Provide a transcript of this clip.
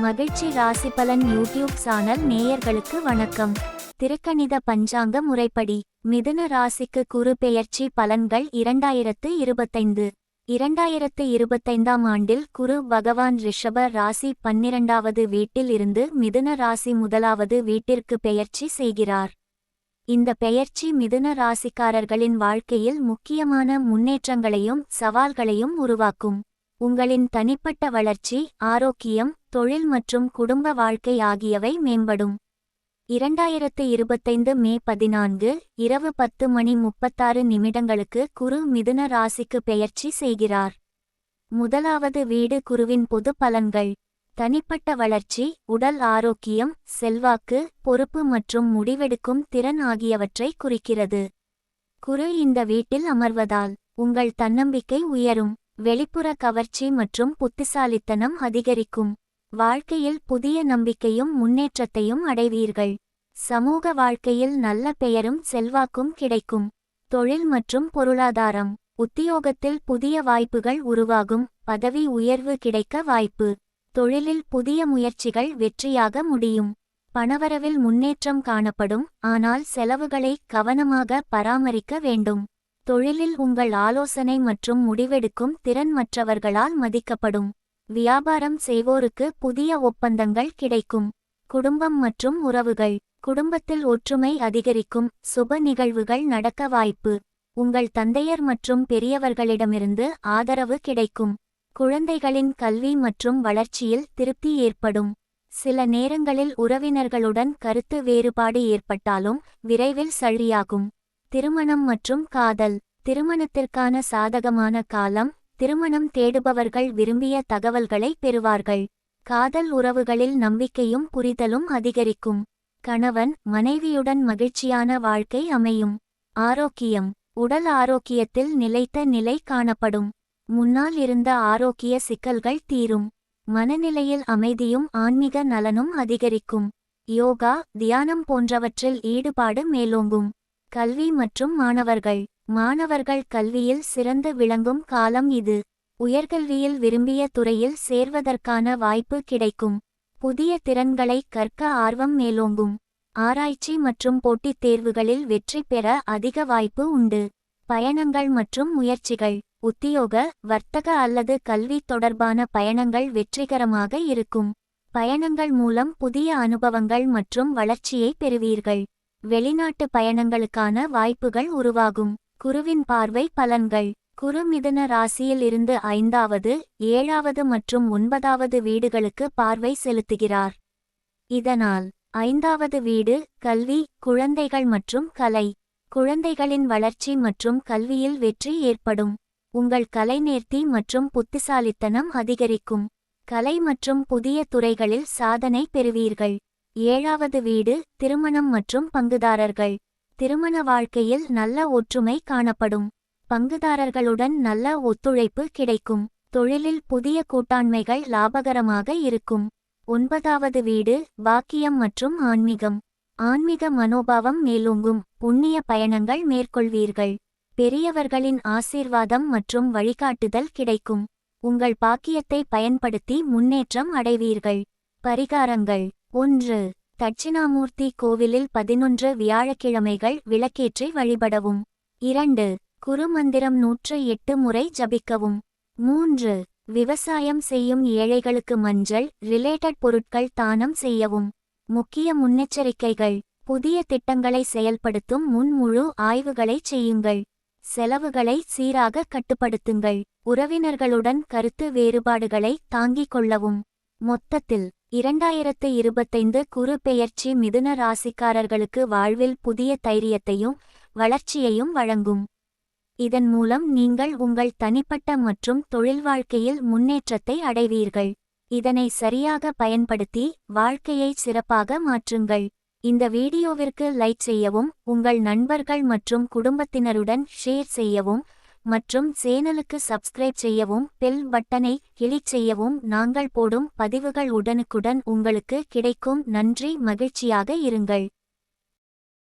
மகிழ்ச்சி ராசி பலன் யூடியூப் சேனல் நேயர்களுக்கு வணக்கம். திருக்கணித பஞ்சாங்க முறைப்படி மிதுன ராசிக்கு குரு பெயர்ச்சி பலன்கள் 2025 ஆண்டில் குரு பகவான் ரிஷப ராசி 12வது வீட்டில் இருந்து மிதுன ராசி 1வது வீட்டிற்கு பெயர்ச்சி செய்கிறார். இந்த பெயர்ச்சி மிதுன ராசிக்காரர்களின் வாழ்க்கையில் முக்கியமான முன்னேற்றங்களையும் சவால்களையும் உருவாக்கும். உங்களின் தனிப்பட்ட வளர்ச்சி, ஆரோக்கியம், தொழில் மற்றும் குடும்ப வாழ்க்கை ஆகியவை மேம்படும். 2025 மே 14 இரவு 10:36 குரு மிதுன ராசிக்கு பெயர்ச்சி செய்கிறார். 1வது வீடு குருவின் பொது பலன்கள். தனிப்பட்ட வளர்ச்சி, உடல் ஆரோக்கியம், செல்வாக்கு, பொறுப்பு மற்றும் முடிவெடுக்கும் திறன் ஆகியவற்றை குறிக்கிறது. குரு இந்த வீட்டில் அமர்வதால் உங்கள் தன்னம்பிக்கை உயரும். வெளிப்புற கவர்ச்சி மற்றும் புத்திசாலித்தனம் அதிகரிக்கும். வாழ்க்கையில் புதிய நம்பிக்கையும் முன்னேற்றத்தையும் அடைவீர்கள். சமூக வாழ்க்கையில் நல்ல பெயரும் செல்வாக்கும் கிடைக்கும். தொழில் மற்றும் பொருளாதாரம். உத்தியோகத்தில் புதிய வாய்ப்புகள் உருவாகும். பதவி உயர்வு கிடைக்க வாய்ப்பு. தொழிலில் புதிய முயற்சிகள் வெற்றியாக முடியும். பணவரவில் முன்னேற்றம் காணப்படும், ஆனால் செலவுகளை கவனமாக பராமரிக்க வேண்டும். தொழிலில் உங்கள் ஆலோசனை மற்றும் முடிவெடுக்கும் திறன் மற்றவர்களால் மதிக்கப்படும். வியாபாரம் செய்வோருக்கு புதிய ஒப்பந்தங்கள் கிடைக்கும். குடும்பம் மற்றும் உறவுகள். குடும்பத்தில் ஒற்றுமை அதிகரிக்கும். சுப நிகழ்வுகள் நடக்க வாய்ப்பு. உங்கள் தந்தையர் மற்றும் பெரியவர்களிடமிருந்து ஆதரவு கிடைக்கும். குழந்தைகளின் கல்வி மற்றும் வளர்ச்சியில் திருப்தி ஏற்படும். சில நேரங்களில் உறவினர்களுடன் கருத்து வேறுபாடு ஏற்பட்டாலும் விரைவில் சரியாகும். திருமணம் மற்றும் காதல். திருமணத்திற்கான சாதகமான காலம். திருமணம் தேடுபவர்கள் விரும்பிய தகவல்களை பெறுவார்கள். காதல் உறவுகளில் நம்பிக்கையும் புரிதலும் அதிகரிக்கும். கணவன் மனைவியுடன் மகிழ்ச்சியான வாழ்க்கை அமையும். ஆரோக்கியம். உடல் ஆரோக்கியத்தில் நிலைத்த நிலை காணப்படும். முன்னால் இருந்த ஆரோக்கிய சிக்கல்கள் தீரும். மனநிலையில் அமைதியும் ஆன்மீக நலனும் அதிகரிக்கும். யோகா, தியானம் போன்றவற்றில் ஈடுபாடு மேலோங்கும். கல்வி மற்றும் மாணவர்கள். மாணவர்கள் கல்வியில் சிறந்து விளங்கும் காலம் இது. உயர்கல்வியில் விரும்பிய துறையில் சேர்வதற்கான வாய்ப்பு கிடைக்கும். புதிய திறன்களை கற்க ஆர்வம் மேலோங்கும். ஆராய்ச்சி மற்றும் போட்டித் தேர்வுகளில் வெற்றி பெற அதிக வாய்ப்பு உண்டு. பயணங்கள் மற்றும் முயற்சிகள். உத்தியோக, வர்த்தக அல்லது கல்வி தொடர்பான பயணங்கள் வெற்றிகரமாக இருக்கும். பயணங்கள் மூலம் புதிய அனுபவங்கள் மற்றும் வளர்ச்சியை பெறுவீர்கள். வெளிநாட்டு பயணங்களுக்கான வாய்ப்புகள் உருவாகும். குருவின் பார்வை பலன்கள். குரு மிதுன ராசியில் இருந்து 5வது, 7வது மற்றும் 9வது வீடுகளுக்கு பார்வை செலுத்துகிறார். இதனால் 5வது வீடு கல்வி, குழந்தைகள் மற்றும் கலை. குழந்தைகளின் வளர்ச்சி மற்றும் கல்வியில் வெற்றி ஏற்படும். உங்கள் கலைநேர்த்தி மற்றும் புத்திசாலித்தனம் அதிகரிக்கும். கலை மற்றும் புதிய துறைகளில் சாதனை பெறுவீர்கள். 7வது வீடு திருமணம் மற்றும் பங்குதாரர்கள். திருமண வாழ்க்கையில் நல்ல ஒற்றுமை காணப்படும். பங்குதாரர்களுடன் நல்ல ஒத்துழைப்பு கிடைக்கும். தொழிலில் புதிய கூட்டாண்மைகள் லாபகரமாக இருக்கும். 9வது வீடு பாக்கியம் மற்றும் ஆன்மீகம். ஆன்மீக மனோபாவம் மேலோங்கும். புண்ணிய பயணங்கள் மேற்கொள்வீர்கள். பெரியவர்களின் ஆசீர்வாதம் மற்றும் வழிகாட்டுதல் கிடைக்கும். உங்கள் பாக்கியத்தை பயன்படுத்தி முன்னேற்றம் அடைவீர்கள். பரிகாரங்கள். 1. தட்சிணாமூர்த்தி கோவிலில் 11 வியாழக்கிழமைகள் விளக்கேற்றி வழிபடவும். 2. குரு மந்திரம் 108 முறை ஜபிக்கவும். 3. விவசாயம் செய்யும் ஏழைகளுக்கு மஞ்சள் ரிலேட்டட் பொருட்கள் தானம் செய்யவும். முக்கிய முன்னெச்சரிக்கைகள். புதிய திட்டங்களை செயல்படுத்தும் முன் முழு ஆய்வுகளை செய்யுங்கள். செலவுகளை சீராக கட்டுப்படுத்துங்கள். உறவினர்களுடன் கருத்து வேறுபாடுகளை தாங்கிக் கொள்ளவும். மொத்தத்தில் 2025 குரு பெயர்ச்சி மிதுன ராசிக்காரர்களுக்கு வாழ்வில் புதிய தைரியத்தையும் வளர்ச்சியையும் வழங்கும். இதன் மூலம் நீங்கள் உங்கள் தனிப்பட்ட மற்றும் தொழில் வாழ்க்கையில் முன்னேற்றத்தை அடைவீர்கள். இதனை சரியாக பயன்படுத்தி வாழ்க்கையை சிறப்பாக மாற்றுங்கள். இந்த வீடியோவிற்கு லைக் செய்யவும், உங்கள் நண்பர்கள் மற்றும் குடும்பத்தினருடன் ஷேர் செய்யவும் மற்றும் சேனலுக்கு சப்ஸ்கிரைப் செய்யவும், பெல் பட்டனை கிளிக் செய்யவும். நாங்கள் போடும் பதிவுகள் உடனுக்குடன் உங்களுக்கு கிடைக்கும். நன்றி. மகிழ்ச்சியாக இருங்கள்.